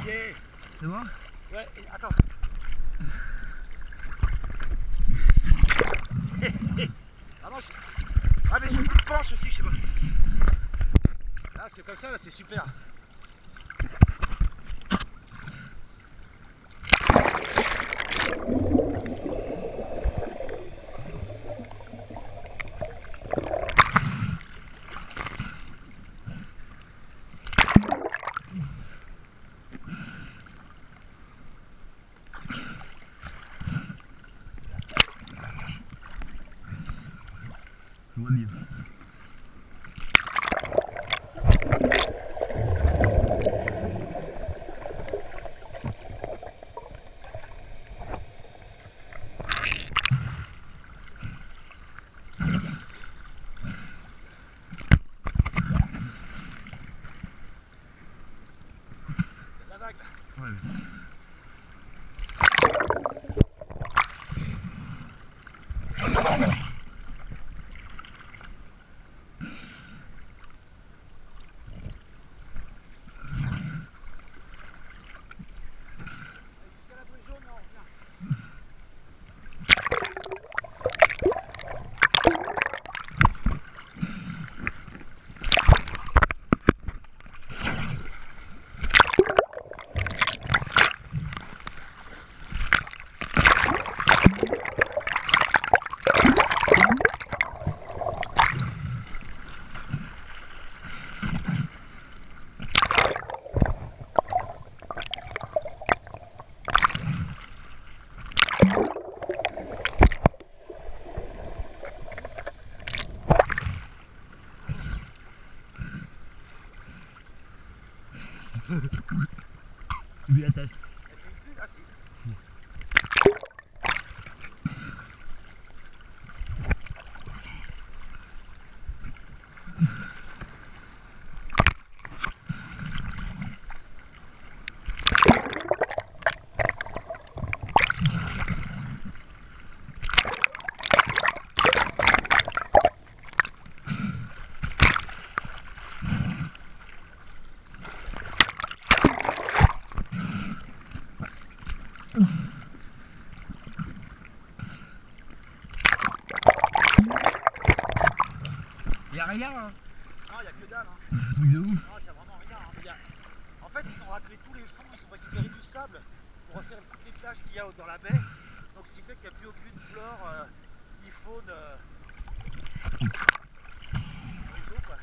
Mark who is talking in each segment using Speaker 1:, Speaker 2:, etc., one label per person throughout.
Speaker 1: Yeah.
Speaker 2: C'est bon?
Speaker 1: Ouais, attends. Ah non, ah mais c'est une penche aussi, je sais pas. Là, parce que comme ça, là, c'est super.
Speaker 2: Je vois mieux.
Speaker 1: La vague.
Speaker 2: Ouais.
Speaker 1: Jusqu'à la bouée jaune, là, on revient.
Speaker 2: Lui la tasse.
Speaker 1: Elle fait une pub, ah si.
Speaker 2: Y'a rien hein.
Speaker 1: Non, il n'y a que dalle. Hein.
Speaker 2: Truc de ouf.
Speaker 1: Non, il n'y a vraiment rien. Hein. En fait, ils ont raclé tous les fonds, ils ont récupéré du sable pour refaire toutes les plages qu'il y a dans la baie. Donc, ce qui fait qu'il n'y a plus aucune flore ni faune dans les eaux, quoi.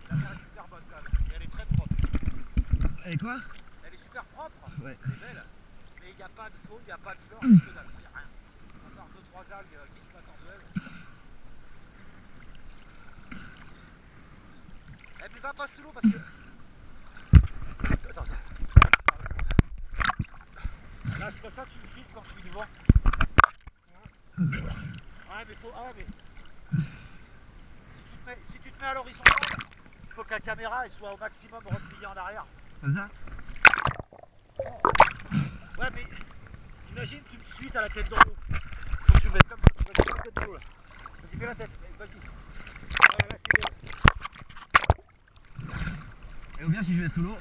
Speaker 1: La mer est super bonne quand même. Et elle est très propre.
Speaker 2: Et quoi?
Speaker 1: Elle est super propre.
Speaker 2: Ouais.
Speaker 1: Elle est belle. Mais il n'y a pas de faune, il n'y a pas de flore, il n'y a que dalle. Il n'y a rien. À part 2-3 algues qui se battent en duel. Eh mais va pas sous l'eau parce que... Attends. Là c'est comme ça que tu me filmes quand je suis devant. Ouais mais faut... Ah mais... Si tu te mets à l'horizontale, il faut que la caméra elle soit au maximum repliée en arrière.
Speaker 2: Comme ça?
Speaker 1: Ouais mais... Imagine tu me suis, t'as la tête dans l'eau. Il faut que tu me mettes comme ça, tu vas mettre la tête dans l'eau là. Vas-y mets la tête, vas-y. Ouais là c'est bien.
Speaker 2: Et ou bien si je vais sous l'eau.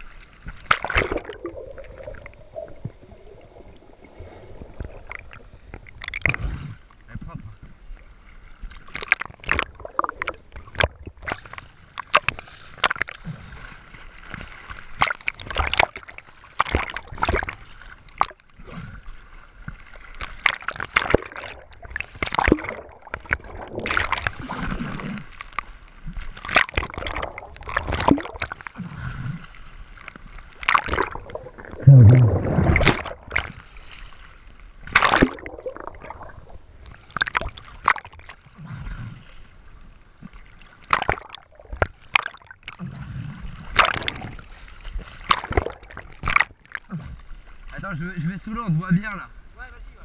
Speaker 2: Elle est propre. Attends, je vais sous l'eau, on te voit bien là.
Speaker 1: Ouais vas-y ouais.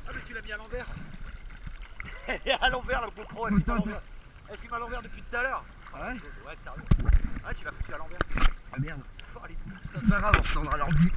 Speaker 1: Ah mais tu l'as mis à l'envers. À l'envers le GoPro elle est à l'envers. Elle filme à l'envers depuis tout à l'heure.
Speaker 2: Ah ouais?
Speaker 1: Ouais, sérieux. Ouais, tu l'as foutu à l'envers.
Speaker 2: Ah merde.
Speaker 1: Oh, elle est nulle,
Speaker 2: C'est pas grave, on retournera à l'ordi.